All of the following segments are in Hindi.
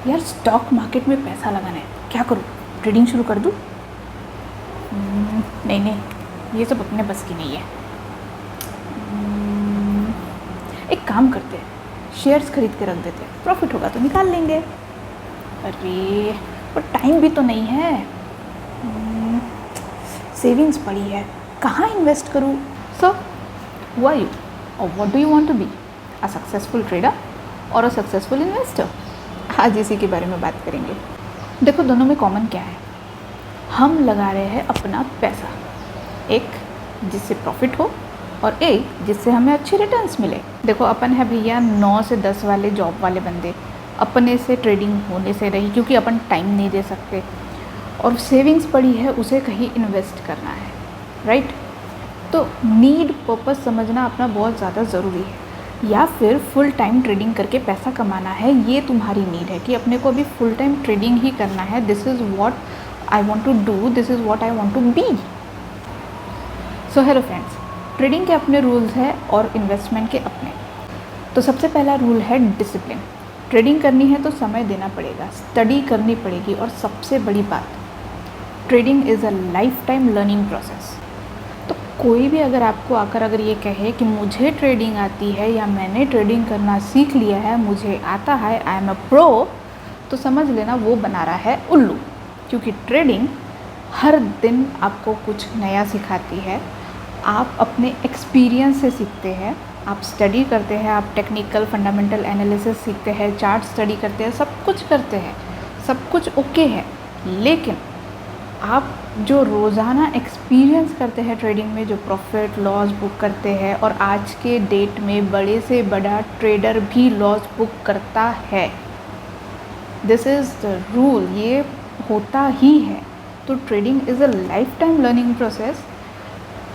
यार स्टॉक मार्केट में पैसा लगाना है, क्या करूँ? ट्रेडिंग शुरू कर दूँ? नहीं नहीं, ये सब अपने बस की नहीं है। एक काम करते हैं, शेयर्स खरीद के रख देते हैं, प्रॉफिट होगा तो निकाल लेंगे। अरे पर टाइम भी तो नहीं है। सेविंग्स पड़ी है, कहाँ इन्वेस्ट करूँ? सो हु आर यू और what do you want to be, a successful trader और अ सक्सेसफुल इन्वेस्टर? आज इसी के बारे में बात करेंगे। देखो दोनों में कॉमन क्या है, हम लगा रहे हैं अपना पैसा, एक जिससे प्रॉफिट हो और एक जिससे हमें अच्छे रिटर्न्स मिले। देखो अपन है भैया 9 से 10 वाले जॉब वाले बंदे, अपने से ट्रेडिंग होने से रही क्योंकि अपन टाइम नहीं दे सकते, और सेविंग्स पड़ी है उसे कहीं इन्वेस्ट करना है, राइट? तो नीड पर्पस समझना अपना बहुत ज़्यादा ज़रूरी है। या फिर फुल टाइम ट्रेडिंग करके पैसा कमाना है, ये तुम्हारी नीड है कि अपने को अभी फुल टाइम ट्रेडिंग ही करना है। This is what I want to do, this is what I want to be. So hello friends, trading के अपने रूल्स हैं और इन्वेस्टमेंट के अपने। तो सबसे पहला रूल है डिसिप्लिन। ट्रेडिंग करनी है तो समय देना पड़ेगा, स्टडी करनी पड़ेगी, और सबसे बड़ी बात, trading is a life time learning process. तो कोई भी अगर ये कहे कि मुझे ट्रेडिंग आती है या मैंने ट्रेडिंग करना सीख लिया है, मुझे आता है, आई एम अ प्रो, तो समझ लेना वो बना रहा है उल्लू। क्योंकि ट्रेडिंग हर दिन आपको कुछ नया सिखाती है। आप अपने एक्सपीरियंस से सीखते हैं, आप स्टडी करते हैं, आप टेक्निकल फंडामेंटल एनालिसिस सीखते हैं, चार्ट स्टडी करते हैं, सब कुछ करते हैं, सब कुछ ओके है। लेकिन आप जो रोज़ाना एक्सपीरियंस करते हैं ट्रेडिंग में, जो प्रॉफिट लॉस बुक करते हैं, और आज के डेट में बड़े से बड़ा ट्रेडर भी लॉस बुक करता है, दिस इज़ द रूल, ये होता ही है। तो trading is a life time learning process.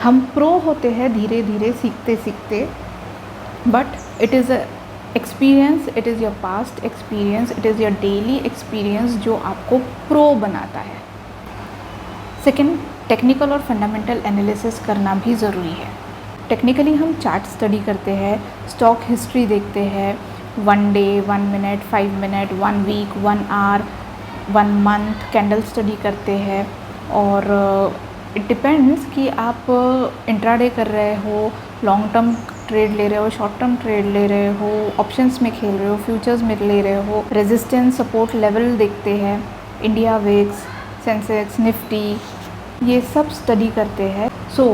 हम प्रो होते हैं धीरे धीरे सीखते सीखते, but it is a experience, it is your past experience, it is your daily experience जो आपको प्रो बनाता है। सेकेंड, टेक्निकल और फंडामेंटल एनालिसिस करना भी ज़रूरी है। टेक्निकली हम चार्ट स्टडी करते हैं, स्टॉक हिस्ट्री देखते हैं, 1 day, 1 minute, 5 minute, 1 week, 1 hour, 1 month candle study करते हैं। और इट डिपेंड्स कि आप इंट्राडे कर रहे हो, लॉन्ग टर्म ट्रेड ले रहे हो, शॉर्ट टर्म ट्रेड ले रहे हो, ऑप्शंस में खेल रहे हो, फ्यूचर्स में ले रहे हो। रेजिस्टेंस सपोर्ट लेवल देखते हैं, इंडिया विक्स, सेंसेक्स, निफ्टी, ये सब स्टडी करते हैं। सो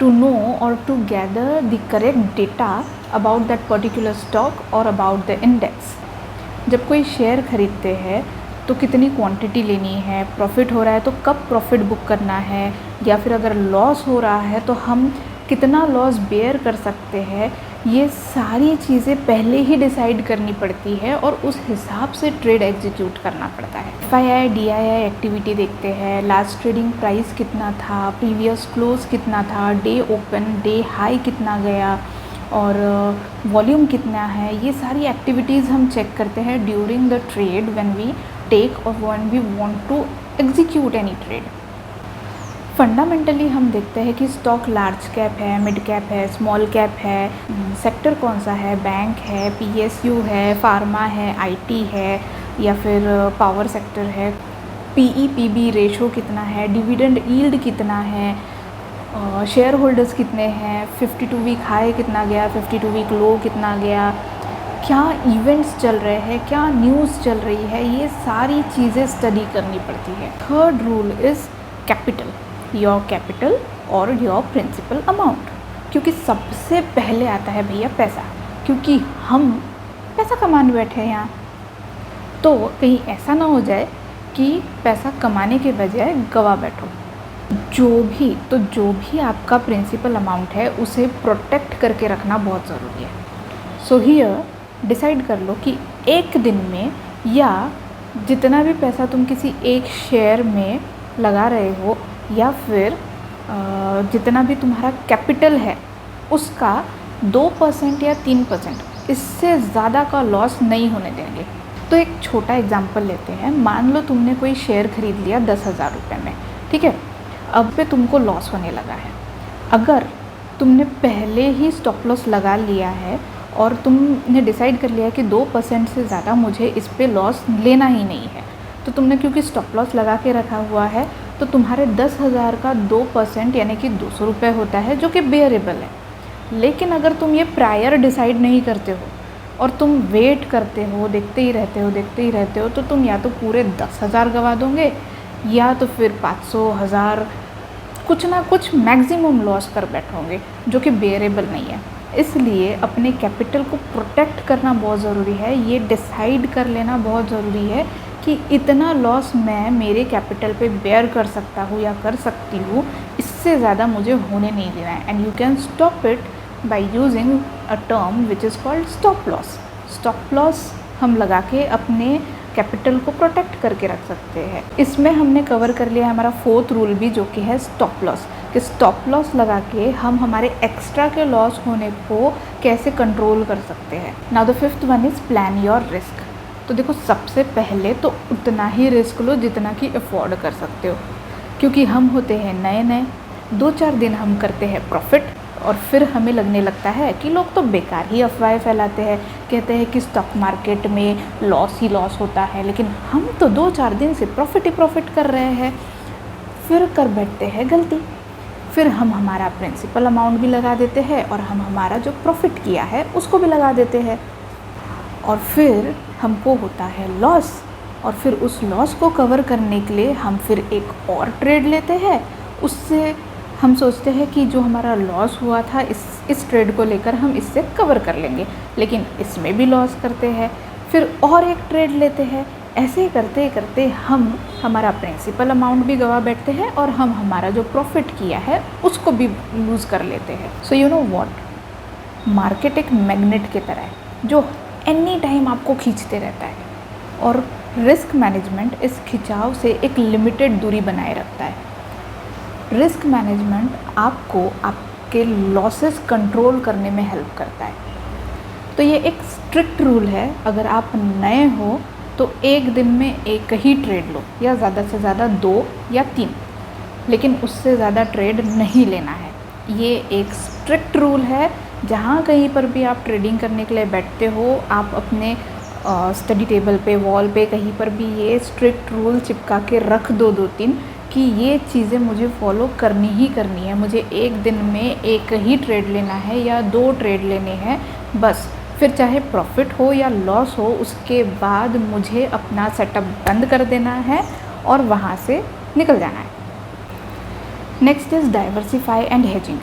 टू नो और to gather the correct data about that particular stock और अबाउट द इंडेक्स। जब कोई शेयर खरीदते हैं तो कितनी क्वांटिटी लेनी है, प्रॉफिट हो रहा है तो कब प्रॉफिट बुक करना है, या फिर अगर लॉस हो रहा है तो हम कितना लॉस बेयर कर सकते हैं, ये सारी चीज़ें पहले ही डिसाइड करनी पड़ती है और उस हिसाब से ट्रेड एग्जीक्यूट करना पड़ता है। FII DII एक्टिविटी देखते हैं, लास्ट ट्रेडिंग प्राइस कितना था, प्रीवियस क्लोज कितना था, डे ओपन, डे हाई कितना गया, और वॉल्यूम कितना है, ये सारी एक्टिविटीज़ हम चेक करते हैं during the trade when we take और when we want to execute any trade. Fundamentally हम देखते हैं कि स्टॉक लार्ज कैप है, मिड कैप है, स्मॉल कैप है, सेक्टर कौन सा है, बैंक है, PSU है, फार्मा है, IT है, या फिर पावर सेक्टर है, PE PB रेशो कितना है, डिविडेंड यील्ड कितना है, शेयर होल्डर्स कितने हैं, 52 वीक हाई कितना गया, 52 वीक लो कितना गया, क्या इवेंट्स चल रहे हैं, क्या न्यूज़ चल रही है, ये सारी चीज़ें स्टडी करनी पड़ती है। Third rule is capital, your capital और योर प्रिंसिपल अमाउंट। क्योंकि सबसे पहले आता है भैया पैसा, क्योंकि हम पैसा कमाने बैठे हैं यहाँ। तो कहीं ऐसा ना हो जाए कि पैसा कमाने के बजाय गवा बैठो। जो भी आपका प्रिंसिपल अमाउंट है उसे प्रोटेक्ट करके रखना बहुत ज़रूरी है। सो हियर डिसाइड कर लो कि एक दिन में, या जितना भी पैसा तुम किसी एक शेयर में लगा रहे हो, या फिर जितना भी तुम्हारा कैपिटल है उसका 2% या 3%, इससे ज़्यादा का लॉस नहीं होने देंगे। तो एक छोटा एग्जांपल लेते हैं। मान लो तुमने कोई शेयर खरीद लिया 10,000 रुपये में, ठीक है। अब पे तुमको लॉस होने लगा है। अगर तुमने पहले ही स्टॉप लॉस लगा लिया है और तुमने डिसाइड कर लिया है कि 2% से ज़्यादा मुझे इस पे लॉस लेना ही नहीं है, तो तुमने क्योंकि स्टॉप लॉस लगा के रखा हुआ है, तो तुम्हारे 10,000 का 2% यानी कि 200 रुपये होता है, जो कि बेयरेबल है। लेकिन अगर तुम ये प्रायर डिसाइड नहीं करते हो और तुम वेट करते हो, देखते ही रहते हो, तो तुम या तो पूरे 10,000 गवा दोगे या तो फिर 500, 1000 कुछ ना कुछ मैक्सिमम लॉस कर बैठोगे, जो कि बेयरेबल नहीं है। इसलिए अपने कैपिटल को प्रोटेक्ट करना बहुत ज़रूरी है। ये डिसाइड कर लेना बहुत ज़रूरी है कि इतना लॉस मैं मेरे कैपिटल पे बेयर कर सकता हूँ या कर सकती हूँ, इससे ज़्यादा मुझे होने नहीं देना है। And you can stop it by using a term which is called stop loss. Stop loss हम लगा के अपने कैपिटल को प्रोटेक्ट करके रख सकते हैं। इसमें हमने कवर कर लिया हमारा 4th रूल भी, जो कि है स्टॉप लॉस, कि स्टॉप लॉस लगा के हम हमारे एक्स्ट्रा के लॉस होने को कैसे कंट्रोल कर सकते हैं। Now the 5th one is plan your risk. तो देखो, सबसे पहले तो उतना ही रिस्क लो जितना कि अफोर्ड कर सकते हो, क्योंकि हम होते हैं नए, 2-4 दिन हम करते हैं प्रॉफिट और फिर हमें लगने लगता है कि लोग तो बेकार ही अफवाहें फैलाते हैं, कहते हैं कि स्टॉक मार्केट में लॉस ही लॉस होता है, लेकिन हम तो 2-4 दिन से प्रॉफिट ही प्रॉफिट कर रहे हैं। फिर कर बैठते हैं गलती, फिर हम हमारा प्रिंसिपल अमाउंट भी लगा देते हैं और हम हमारा जो प्रॉफिट किया है उसको भी लगा देते हैं, और फिर हमको होता है लॉस। और फिर उस लॉस को कवर करने के लिए हम फिर एक और ट्रेड लेते हैं। उससे हम सोचते हैं कि जो हमारा लॉस हुआ था इस ट्रेड को लेकर हम इससे कवर कर लेंगे, लेकिन इसमें भी लॉस करते हैं। फिर और एक ट्रेड लेते हैं। ऐसे करते करते हम हमारा प्रिंसिपल अमाउंट भी गवा बैठते हैं और हम हमारा जो प्रॉफिट किया है उसको भी लूज़ कर लेते हैं। So you know what, market एक मैग्नेट की तरह है जो एनी टाइम आपको खींचते रहता है, और रिस्क मैनेजमेंट इस खिंचाव से एक लिमिटेड दूरी बनाए रखता है। रिस्क मैनेजमेंट आपको आपके लॉसेस कंट्रोल करने में हेल्प करता है। तो ये एक स्ट्रिक्ट रूल है, अगर आप नए हो तो एक दिन में एक ही ट्रेड लो, या ज़्यादा से ज़्यादा 2 या 3, लेकिन उससे ज़्यादा ट्रेड नहीं लेना है। ये एक स्ट्रिक्ट रूल है। जहाँ कहीं पर भी आप ट्रेडिंग करने के लिए बैठते हो, आप अपने स्टडी टेबल पे, वॉल पे, कहीं पर भी ये स्ट्रिक्ट रूल चिपका के रख दो 2-3 कि ये चीज़ें मुझे फॉलो करनी ही करनी है। मुझे एक दिन में एक ही ट्रेड लेना है या 2 ट्रेड लेने हैं बस। फिर चाहे प्रॉफिट हो या लॉस हो, उसके बाद मुझे अपना सेटअप बंद कर देना है और वहाँ से निकल जाना है। Next is diversify and hedging.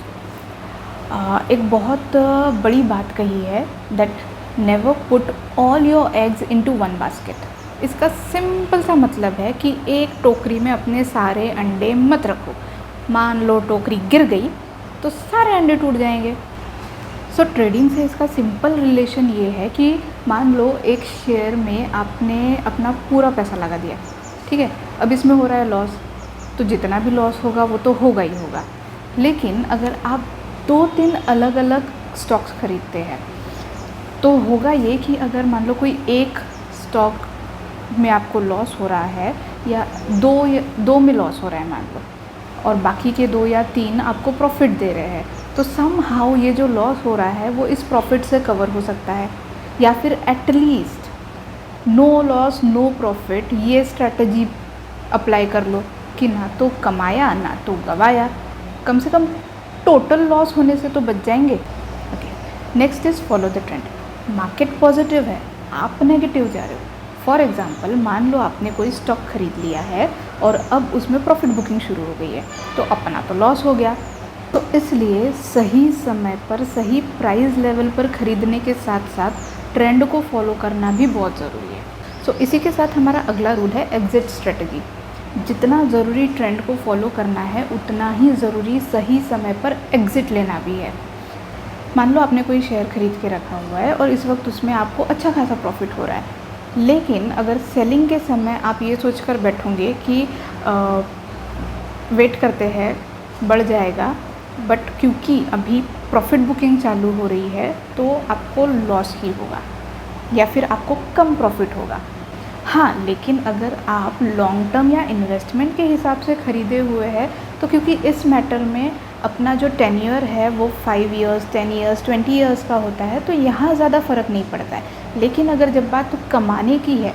एक बहुत बड़ी बात कही है, that never put all your eggs into one basket. इसका सिंपल सा मतलब है कि एक टोकरी में अपने सारे अंडे मत रखो। मान लो टोकरी गिर गई तो सारे अंडे टूट जाएंगे। सो ट्रेडिंग से इसका सिंपल रिलेशन ये है कि मान लो एक शेयर में आपने अपना पूरा पैसा लगा दिया, ठीक है, अब इसमें हो रहा है लॉस, तो जितना भी लॉस होगा वो तो होगा ही होगा। लेकिन अगर आप 2-3 अलग अलग स्टॉक्स खरीदते हैं तो होगा ये कि अगर मान लो कोई एक स्टॉक में आपको लॉस हो रहा है या दो में लॉस हो रहा है मान लो, और बाकी के 2 या 3 आपको प्रॉफिट दे रहे हैं, तो सम हाउ ये जो लॉस हो रहा है वो इस प्रॉफिट से कवर हो सकता है। या फिर at least no loss no profit, ये स्ट्रैटेजी अप्लाई कर लो कि ना तो कमाया ना तो गवाया, कम से कम टोटल लॉस होने से तो बच जाएंगे। Okay, next is follow the trend. Market positive है, आप नेगेटिव जा रहे हो। फॉर एग्ज़ाम्पल, मान लो आपने कोई स्टॉक खरीद लिया है और अब उसमें प्रॉफिट बुकिंग शुरू हो गई है, तो अपना तो लॉस हो गया। तो इसलिए सही समय पर सही प्राइस लेवल पर ख़रीदने के साथ साथ ट्रेंड को फॉलो करना भी बहुत ज़रूरी है। सो इसी के साथ हमारा अगला रूल है एग्जिट स्ट्रेटजी। जितना ज़रूरी ट्रेंड को फॉलो करना है, उतना ही ज़रूरी सही समय पर एग्ज़िट लेना भी है। मान लो आपने कोई शेयर खरीद के रखा हुआ है और इस वक्त उसमें आपको अच्छा खासा प्रॉफिट हो रहा है, लेकिन अगर सेलिंग के समय आप ये सोचकर बैठोगे कि वेट करते हैं बढ़ जाएगा, बट क्योंकि अभी प्रॉफिट बुकिंग चालू हो रही है तो आपको लॉस ही होगा या फिर आपको कम प्रॉफिट होगा। हाँ, लेकिन अगर आप लॉन्ग टर्म या इन्वेस्टमेंट के हिसाब से ख़रीदे हुए हैं तो क्योंकि इस मैटर में अपना जो टेन्योर है वो 5 इयर्स, 10 इयर्स, 20 इयर्स का होता है, तो यहाँ ज़्यादा फ़र्क नहीं पड़ता है। लेकिन अगर जब बात कमाने की है,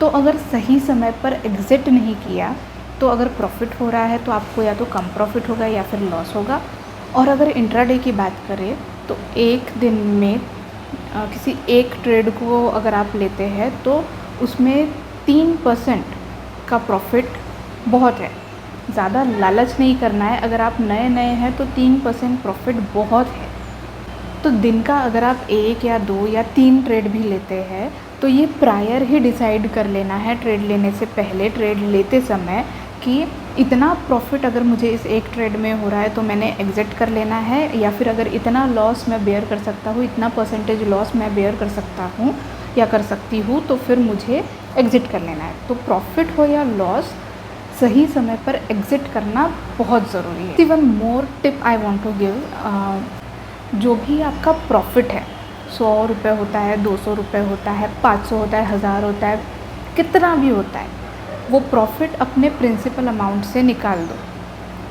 तो अगर सही समय पर एग्ज़िट नहीं किया, तो अगर प्रॉफिट हो रहा है तो आपको या तो कम प्रॉफिट होगा या फिर लॉस होगा। और अगर इंट्राडे की बात करें तो एक दिन में किसी एक ट्रेड को अगर आप लेते हैं तो उसमें 3% का प्रॉफिट बहुत है। ज़्यादा लालच नहीं करना है, अगर आप नए नए हैं तो 3% प्रॉफिट बहुत है। तो दिन का अगर आप 1 या 2 या 3 ट्रेड भी लेते हैं तो ये प्रायर ही डिसाइड कर लेना है ट्रेड लेने से पहले, ट्रेड लेते समय, कि इतना प्रॉफिट अगर मुझे इस एक ट्रेड में हो रहा है तो मैंने एग्ज़िट कर लेना है, या फिर अगर इतना लॉस मैं बेयर कर सकता हूँ, इतना परसेंटेज लॉस मैं बेयर कर सकता हूँ या कर सकती हूँ, तो फिर मुझे एग्ज़िट कर लेना है। तो प्रॉफिट हो या लॉस, सही समय पर एग्ज़िट करना बहुत ज़रूरी है। Even more tip I want to give, जो भी आपका प्रॉफिट है, 100 रुपये होता है, 200 रुपये होता है, 500 होता है, 1000 होता है, कितना भी होता है, वो प्रॉफिट अपने प्रिंसिपल अमाउंट से निकाल दो।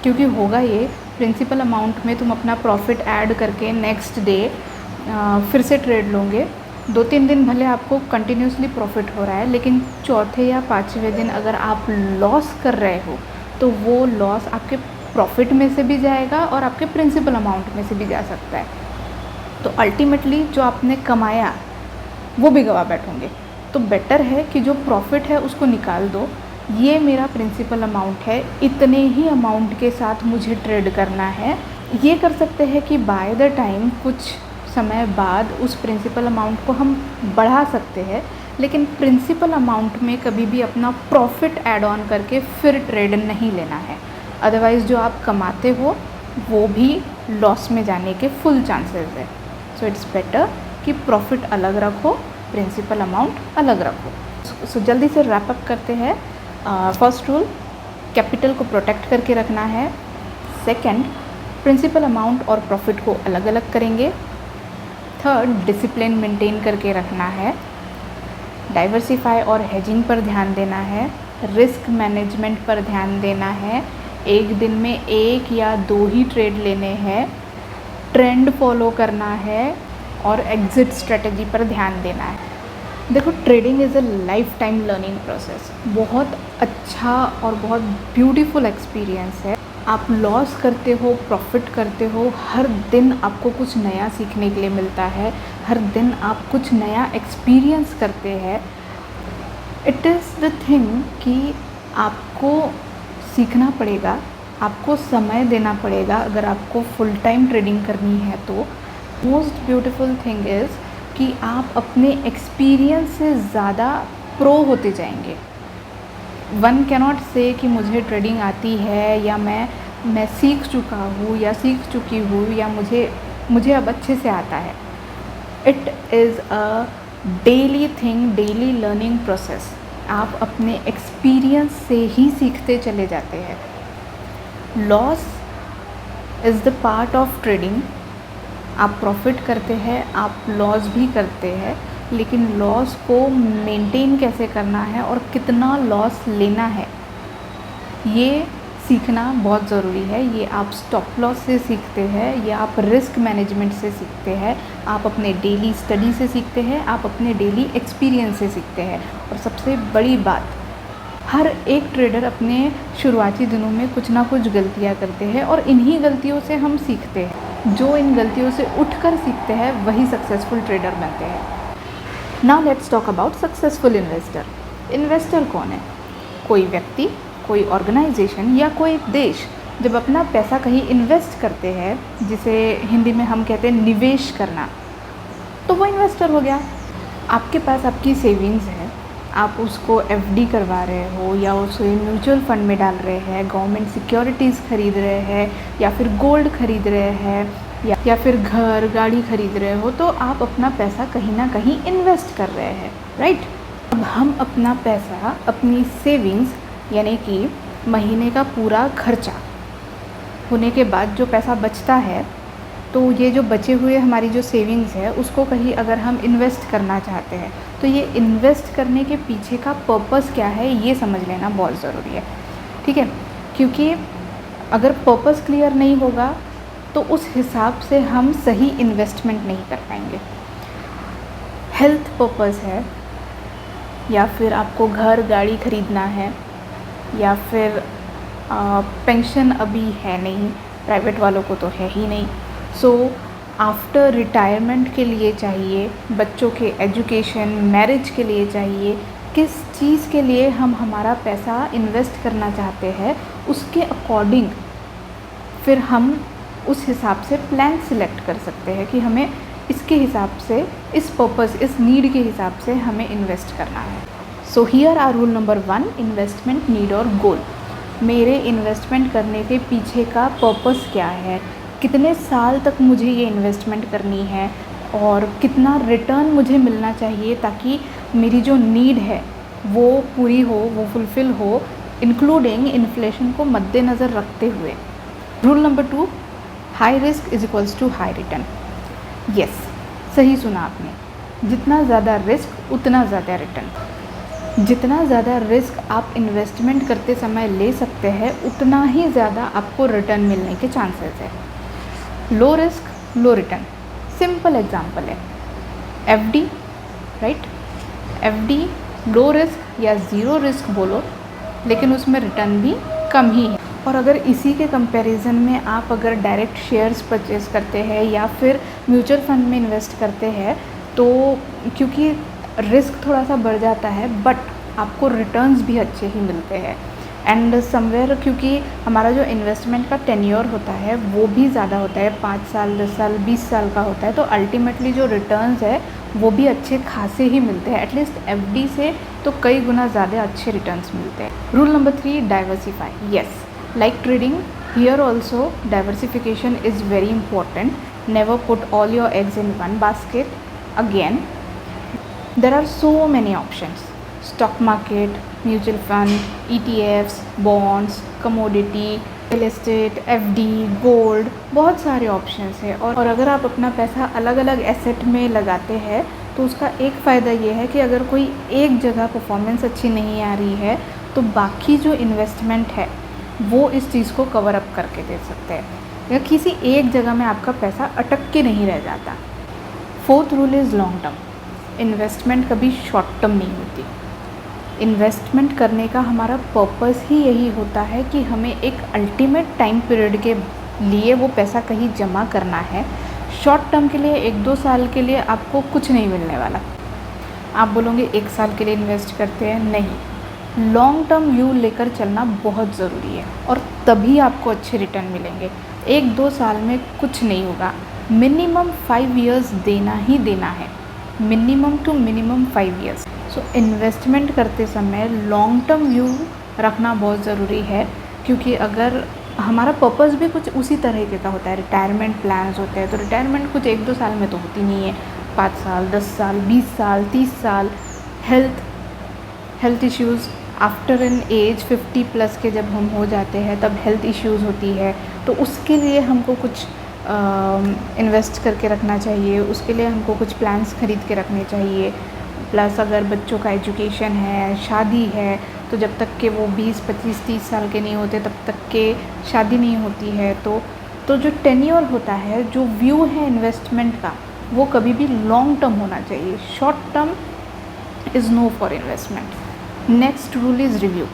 क्योंकि होगा ये, प्रिंसिपल अमाउंट में तुम अपना प्रॉफिट ऐड करके नेक्स्ट डे फिर से ट्रेड लोगे, 2-3 दिन भले आपको कंटिन्यूसली प्रॉफिट हो रहा है, लेकिन चौथे या 5वें दिन अगर आप लॉस कर रहे हो तो वो लॉस आपके प्रॉफिट में से भी जाएगा और आपके प्रिंसिपल अमाउंट में से भी जा सकता है। तो अल्टीमेटली जो आपने कमाया वो भी गवा बैठोगे। तो बेटर है कि जो प्रॉफिट है उसको निकाल दो, ये मेरा प्रिंसिपल अमाउंट है, इतने ही अमाउंट के साथ मुझे ट्रेड करना है। ये कर सकते हैं कि बाय द टाइम कुछ समय बाद उस प्रिंसिपल अमाउंट को हम बढ़ा सकते हैं, लेकिन प्रिंसिपल अमाउंट में कभी भी अपना प्रॉफिट ऐड ऑन करके फिर ट्रेड नहीं लेना है। अदरवाइज़ जो आप कमाते हो वो भी लॉस में जाने के फुल चांसेस है। सो इट्स बेटर कि प्रॉफिट अलग रखो, प्रिंसिपल अमाउंट अलग रखो। सो जल्दी से रैप अप करते हैं। फर्स्ट रूल, कैपिटल को प्रोटेक्ट करके रखना है। सेकंड, प्रिंसिपल अमाउंट और प्रॉफिट को अलग अलग करेंगे। थर्ड, डिसिप्लिन मेंटेन करके रखना है। डाइवर्सिफाई और हेजिंग पर ध्यान देना है। रिस्क मैनेजमेंट पर ध्यान देना है। एक दिन में 1 या 2 ही ट्रेड लेने हैं। ट्रेंड फॉलो करना है और एग्ज़िट स्ट्रेटजी पर ध्यान देना है। देखो, trading is a life time learning process. बहुत अच्छा और बहुत ब्यूटीफुल एक्सपीरियंस है। आप लॉस करते हो, प्रॉफिट करते हो, हर दिन आपको कुछ नया सीखने के लिए मिलता है, हर दिन आप कुछ नया एक्सपीरियंस करते हैं। इट इज़ द थिंग कि आपको सीखना पड़ेगा, आपको समय देना पड़ेगा। अगर आपको फुल टाइम ट्रेडिंग करनी है तो मोस्ट ब्यूटीफुल थिंग इज़ कि आप अपने एक्सपीरियंस से ज़्यादा प्रो होते जाएंगे। वन कैनॉट से कि मुझे ट्रेडिंग आती है या मैं सीख चुका हूँ या सीख चुकी हूँ या मुझे अब अच्छे से आता है। It is a daily thing, daily learning process. आप अपने एक्सपीरियंस से ही सीखते चले जाते हैं। Loss is the part of trading. आप प्रॉफिट करते हैं, आप लॉस भी करते हैं, लेकिन लॉस को मेंटेन कैसे करना है और कितना लॉस लेना है, ये सीखना बहुत ज़रूरी है। ये आप स्टॉप लॉस से सीखते हैं, या आप रिस्क मैनेजमेंट से सीखते हैं, आप अपने डेली स्टडी से सीखते हैं, आप अपने डेली एक्सपीरियंस से सीखते हैं। और सबसे बड़ी बात, हर एक ट्रेडर अपने शुरुआती दिनों में कुछ ना कुछ गलतियाँ करते हैं और इन्हीं गलतियों से हम सीखते हैं। जो इन गलतियों से उठकर सीखते हैं वही सक्सेसफुल ट्रेडर बनते हैं। Now let's talk about successful investor. Investor कौन है? कोई व्यक्ति, कोई ऑर्गेनाइजेशन या कोई देश जब अपना पैसा कहीं इन्वेस्ट करते हैं, जिसे हिंदी में हम कहते हैं निवेश करना, तो वो इन्वेस्टर हो गया। आपके पास आपकी सेविंग्स है, आप उसको एफडी करवा रहे हो या उसे म्यूचुअल फंड में डाल रहे हैं, गवर्नमेंट सिक्योरिटीज़ खरीद रहे हैं, या फिर गोल्ड खरीद रहे हैं, या फिर घर गाड़ी खरीद रहे हो, तो आप अपना पैसा कहीं ना कहीं इन्वेस्ट कर रहे हैं, राइट। अब हम अपना पैसा, अपनी सेविंग्स यानी कि महीने का पूरा खर्चा होने के बाद जो पैसा बचता है, तो ये जो बचे हुए हमारी जो सेविंग्स है उसको कहीं अगर हम इन्वेस्ट करना चाहते हैं, तो ये इन्वेस्ट करने के पीछे का पर्पस क्या है ये समझ लेना बहुत ज़रूरी है, ठीक है। क्योंकि अगर पर्पस क्लियर नहीं होगा तो उस हिसाब से हम सही इन्वेस्टमेंट नहीं कर पाएंगे। हेल्थ पर्पस है, या फिर आपको घर गाड़ी खरीदना है, या फिर पेंशन अभी है नहीं, प्राइवेट वालों को तो है ही नहीं, सो आफ्टर रिटायरमेंट के लिए चाहिए, बच्चों के एजुकेशन मैरिज के लिए चाहिए, किस चीज़ के लिए हम हमारा पैसा इन्वेस्ट करना चाहते हैं, उसके अकॉर्डिंग फिर हम उस हिसाब से प्लान सिलेक्ट कर सकते हैं कि हमें इसके हिसाब से, इस पर्पस, इस नीड के हिसाब से हमें इन्वेस्ट करना है। So here are rule number 1, investment need और गोल। मेरे इन्वेस्टमेंट करने के पीछे का पर्पस क्या है, कितने साल तक मुझे ये इन्वेस्टमेंट करनी है और कितना रिटर्न मुझे मिलना चाहिए ताकि मेरी जो नीड है वो पूरी हो, वो फुलफ़िल हो, इंक्लूडिंग इन्फ्लेशन को मद्देनज़र रखते हुए। Rule number 2, high risk is equals to high return. Yes, सही सुना आपने, जितना ज़्यादा रिस्क उतना ज़्यादा रिटर्न। जितना ज़्यादा रिस्क आप इन्वेस्टमेंट करते समय ले सकते हैं उतना ही ज़्यादा आपको रिटर्न मिलने के चांसेस है। लो रिस्क लो रिटर्न, सिंपल एग्जांपल है FD, right. FD low risk या ज़ीरो रिस्क बोलो, लेकिन उसमें रिटर्न भी कम ही है। और अगर इसी के कंपैरिजन में आप अगर डायरेक्ट शेयर्स परचेज़ करते हैं या फिर म्यूचुअल फंड में इन्वेस्ट करते हैं तो क्योंकि रिस्क थोड़ा सा बढ़ जाता है बट आपको रिटर्न्स भी अच्छे ही मिलते हैं। एंड समवेयर क्योंकि हमारा जो इन्वेस्टमेंट का टेन्योर होता है वो भी ज़्यादा होता है, 5 साल 10 साल 20 साल का होता है, तो अल्टीमेटली जो रिटर्न्स है वो भी अच्छे खासे ही मिलते हैं। एटलीस्ट एफडी से तो कई गुना ज़्यादा अच्छे रिटर्न्स मिलते हैं। Rule number 3, diversify. Yes, like trading, here also diversification is very important. Never put all your eggs in one basket. Again, there are so many options: stock market, mutual fund, ETFs, bonds, commodity, real estate, FD, gold, बहुत सारे options है। और अगर आप अपना पैसा अलग अलग एसेट में लगाते हैं तो उसका एक फ़ायदा ये है कि अगर कोई एक जगह परफॉर्मेंस अच्छी नहीं आ रही है तो बाकी जो इन्वेस्टमेंट है वो इस चीज़ को कवर अप करके दे सकते हैं, या किसी एक जगह में आपका पैसा अटक के नहीं रह जाता। 4th rule is long term. Investment कभी शॉर्ट टर्म नहीं होती। इन्वेस्टमेंट करने का हमारा पर्पस ही यही होता है कि हमें एक अल्टीमेट टाइम पीरियड के लिए वो पैसा कहीं जमा करना है। शॉर्ट टर्म के लिए 1-2 साल के लिए आपको कुछ नहीं मिलने वाला। आप बोलोगे 1 साल के लिए इन्वेस्ट करते हैं, नहीं, लॉन्ग टर्म व्यू लेकर चलना बहुत ज़रूरी है और तभी आपको अच्छे रिटर्न मिलेंगे। 1-2 साल में कुछ नहीं होगा, मिनिमम 5 इयर्स देना ही देना है, minimum to minimum 5 years. So investment करते समय लॉन्ग टर्म व्यू रखना बहुत ज़रूरी है, क्योंकि अगर हमारा पर्पस भी कुछ उसी तरीके का होता है, रिटायरमेंट प्लान्स होते हैं, तो रिटायरमेंट कुछ 1-2 साल में तो होती नहीं है, 5 साल 10 साल 20 साल 30 साल। Health issues after an age 50+ के जब हम हो जाते हैं तब हेल्थ इश्यूज़ होती है, तो उसके लिए हमको कुछ इन्वेस्ट करके रखना चाहिए, उसके लिए हमको कुछ प्लान्स खरीद के रखने चाहिए। प्लस अगर बच्चों का एजुकेशन है, शादी है, तो जब तक के वो 20 25 30 साल के नहीं होते तब तक के शादी नहीं होती है। तो जो टेन्योर होता है, जो व्यू है इन्वेस्टमेंट का, वो कभी भी लॉन्ग टर्म होना चाहिए। Short term is no for investment. Next rule is review.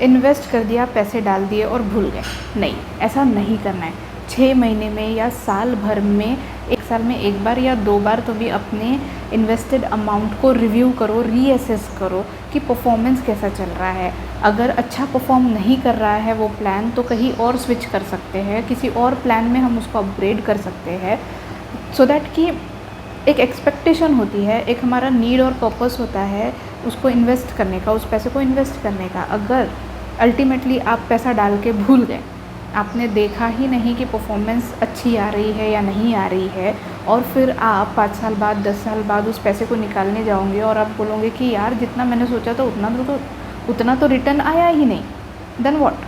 Invest कर दिया, पैसे डाल दिए और भूल गए, नहीं, ऐसा नहीं करना है। 6 महीने में या साल भर में, 1 साल में 1 बार या 2 बार तो भी अपने इन्वेस्टेड अमाउंट को रिव्यू करो, रीअसेस करो कि परफॉर्मेंस कैसा चल रहा है। अगर अच्छा परफॉर्म नहीं कर रहा है वो प्लान तो कहीं और स्विच कर सकते हैं, किसी और प्लान में हम उसको अपग्रेड कर सकते हैं, सो दैट कि एक एक्सपेक्टेशन होती है, एक हमारा नीड और पर्पस होता है उसको इन्वेस्ट करने का, उस पैसे को इन्वेस्ट करने का। अगर अल्टीमेटली आप पैसा डाल के भूल गए, आपने देखा ही नहीं कि परफॉर्मेंस अच्छी आ रही है या नहीं आ रही है, और फिर आप 5 साल बाद 10 साल बाद उस पैसे को निकालने जाओगे और आप बोलोगे कि यार जितना मैंने सोचा था उतना तो रिटर्न आया ही नहीं, देन व्हाट।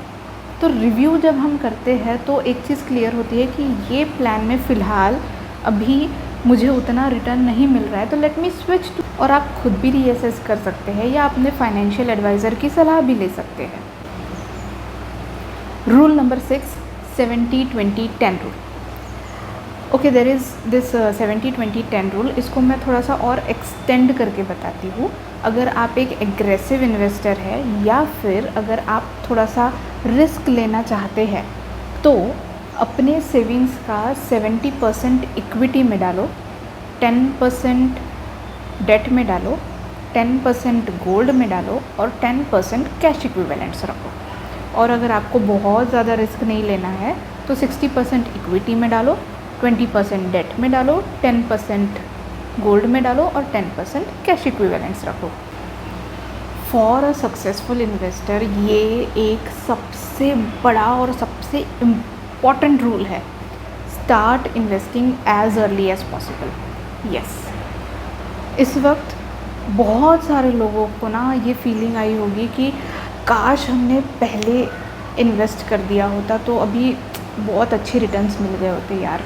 तो रिव्यू जब हम करते हैं तो एक चीज़ क्लियर होती है कि ये प्लान में फ़िलहाल अभी मुझे उतना रिटर्न नहीं मिल रहा है, तो लेट मी स्विच टू। और आप खुद भी रीअसेस कर सकते हैं या अपने फाइनेंशियल एडवाइज़र की सलाह भी ले सकते हैं। Rule number 6, 70-20-10 rule. Okay, there is this 70-20-10 rule. इसको मैं थोड़ा सा और एक्सटेंड करके बताती हूँ। अगर आप एक एग्रेसिव इन्वेस्टर है या फिर अगर आप थोड़ा सा रिस्क लेना चाहते हैं तो अपने सेविंग्स का 70% इक्विटी में डालो, 10% डेट में डालो, 10% गोल्ड में डालो और 10% कैश इक्विवेलेंट्स रखो। और अगर आपको बहुत ज़्यादा रिस्क नहीं लेना है तो 60% इक्विटी में डालो, 20% डेट में डालो, 10% गोल्ड में डालो और 10% कैश इक्विवेलेंट्स रखो। फॉर अ सक्सेसफुल इन्वेस्टर ये एक सबसे बड़ा और सबसे इम्पॉर्टेंट रूल है। Start investing as early as possible. Yes, इस वक्त बहुत सारे लोगों को ना ये फीलिंग आई होगी कि काश हमने पहले इन्वेस्ट कर दिया होता तो अभी बहुत अच्छे रिटर्न्स मिल गए होते यार,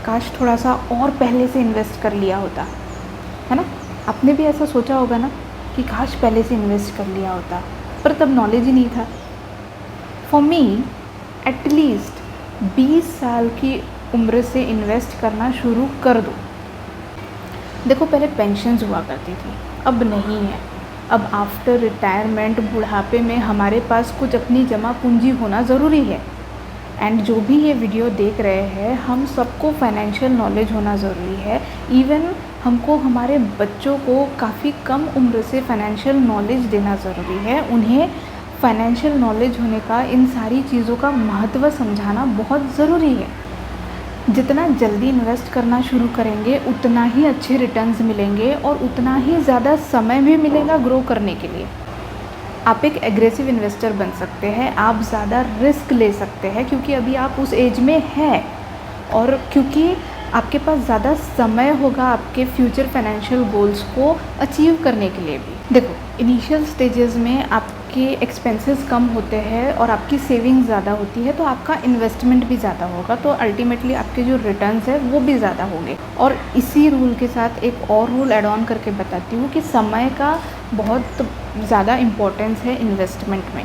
काश थोड़ा सा और पहले से इन्वेस्ट कर लिया होता, है ना। आपने भी ऐसा सोचा होगा ना कि काश पहले से इन्वेस्ट कर लिया होता, पर तब नॉलेज ही नहीं था। फॉर मी एटलीस्ट 20 साल की उम्र से इन्वेस्ट करना शुरू कर दो। देखो, पहले पेंशन्स हुआ करती थी, अब नहीं है। अब आफ्टर रिटायरमेंट बुढ़ापे में हमारे पास कुछ अपनी जमा पूंजी होना ज़रूरी है। एंड जो भी ये वीडियो देख रहे हैं, हम सबको फाइनेंशियल नॉलेज होना ज़रूरी है। इवन हमको हमारे बच्चों को काफ़ी कम उम्र से फाइनेंशियल नॉलेज देना ज़रूरी है। उन्हें फाइनेंशियल नॉलेज होने का, इन सारी चीज़ों का महत्व समझाना बहुत ज़रूरी है। जितना जल्दी इन्वेस्ट करना शुरू करेंगे उतना ही अच्छे रिटर्न्स मिलेंगे और उतना ही ज़्यादा समय भी मिलेगा ग्रो करने के लिए। आप एक एग्रेसिव इन्वेस्टर बन सकते हैं, आप ज़्यादा रिस्क ले सकते हैं क्योंकि अभी आप उस एज में हैं और क्योंकि आपके पास ज़्यादा समय होगा आपके फ्यूचर फाइनेंशियल गोल्स को अचीव करने के लिए भी। देखो, इनिशियल स्टेजेस में आपके एक्सपेंसेस कम होते हैं और आपकी सेविंग ज़्यादा होती है तो आपका इन्वेस्टमेंट भी ज़्यादा होगा, तो अल्टीमेटली आपके जो रिटर्न्स है वो भी ज़्यादा होंगे। और इसी रूल के साथ एक और रूल ऐड ऑन करके बताती हूँ कि समय का बहुत ज़्यादा इम्पोर्टेंस है इन्वेस्टमेंट में।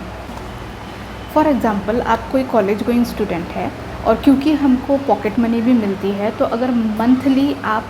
फॉर एग्ज़ाम्पल, आप कोई कॉलेज गोइंग स्टूडेंट है और क्योंकि हमको पॉकेट मनी भी मिलती है तो अगर मंथली आप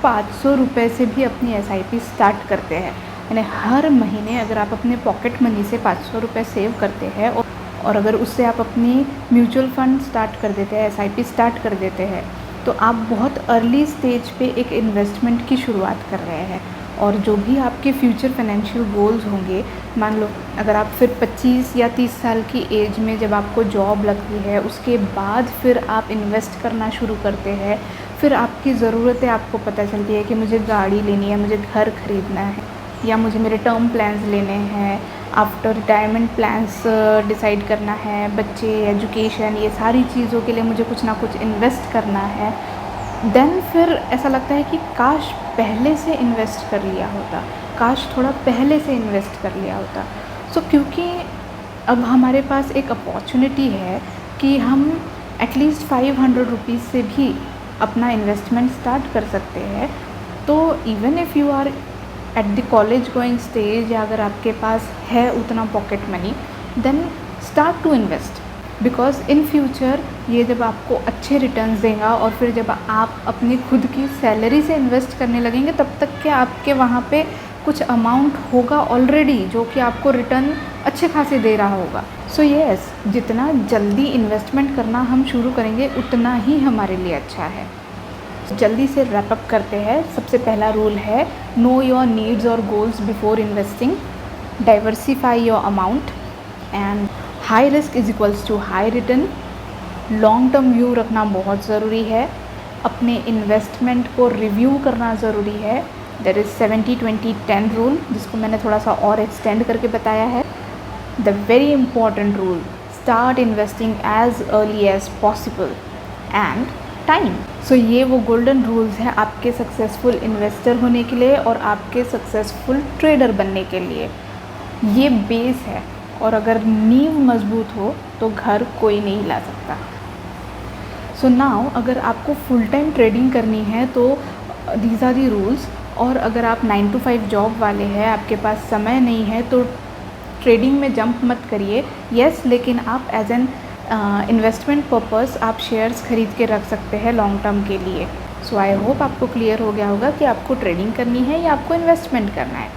500 रुपये से भी अपनी SIP स्टार्ट करते हैं, यानी हर महीने अगर आप अपने पॉकेट मनी से 500 रुपये सेव करते हैं और अगर उससे आप अपनी म्यूचुअल फंड स्टार्ट कर देते हैं, SIP स्टार्ट कर देते हैं, तो आप बहुत अर्ली स्टेज पे एक इन्वेस्टमेंट की शुरुआत कर रहे हैं। और जो भी आपके फ्यूचर फाइनेंशियल गोल्स होंगे, मान लो अगर आप फिर 25 या 30 साल की एज में जब आपको जॉब लगती है उसके बाद फिर आप इन्वेस्ट करना शुरू करते हैं, फिर आपकी ज़रूरतें आपको पता चलती है कि मुझे गाड़ी लेनी है, मुझे घर ख़रीदना है या मुझे मेरे टर्म प्लान्स लेने हैं, आफ्टर रिटायरमेंट प्लान्स डिसाइड करना है, बच्चे, एजुकेशन, ये सारी चीज़ों के लिए मुझे कुछ ना कुछ इन्वेस्ट करना है। देन फिर ऐसा लगता है कि काश पहले से इन्वेस्ट कर लिया होता, काश थोड़ा पहले से इन्वेस्ट कर लिया होता। सो क्योंकि अब हमारे पास एक अपॉर्चुनिटी है कि हम एटलीस्ट 500 रुपीज़ से भी अपना इन्वेस्टमेंट स्टार्ट कर सकते हैं। तो even if you are at the college going stage या अगर आपके पास है उतना pocket money, then start to invest, because in future ये जब आपको अच्छे रिटर्न्स देगा और फिर जब आप अपनी खुद की सैलरी से इन्वेस्ट करने लगेंगे तब तक के आपके वहाँ पे कुछ अमाउंट होगा ऑलरेडी जो कि आपको रिटर्न अच्छे खासे दे रहा होगा। सो येस, जितना जल्दी इन्वेस्टमेंट करना हम शुरू करेंगे उतना ही हमारे लिए अच्छा है। जल्दी से रैप अप करते हैं। सबसे पहला रूल है, नो योर नीड्स और goals before investing, diversify your amount and high risk is equals to high return. Long term view रखना बहुत ज़रूरी है। अपने इन्वेस्टमेंट को रिव्यू करना ज़रूरी है। देयर इज़ 70-20-10 रूल, जिसको मैंने थोड़ा सा और एक्सटेंड करके बताया है। The very important rule, start investing as early as possible and time. So ये वो गोल्डन रूल्स हैं आपके सक्सेसफुल इन्वेस्टर होने के लिए और आपके सक्सेसफुल ट्रेडर बनने के लिए। ये बेस है और अगर नींव मजबूत हो तो घर कोई नहीं ला सकता। सो नाउ अगर आपको फुल टाइम ट्रेडिंग करनी है तो दीज आर दी रूल्स। और अगर आप 9 to 5 जॉब वाले हैं, आपके पास समय नहीं है, तो ट्रेडिंग में जंप मत करिए। येस, लेकिन आप एज एन इन्वेस्टमेंट पर्पस आप शेयर्स खरीद के रख सकते हैं लॉन्ग टर्म के लिए। सो आई होप आपको क्लियर हो गया होगा कि आपको ट्रेडिंग करनी है या आपको इन्वेस्टमेंट करना है।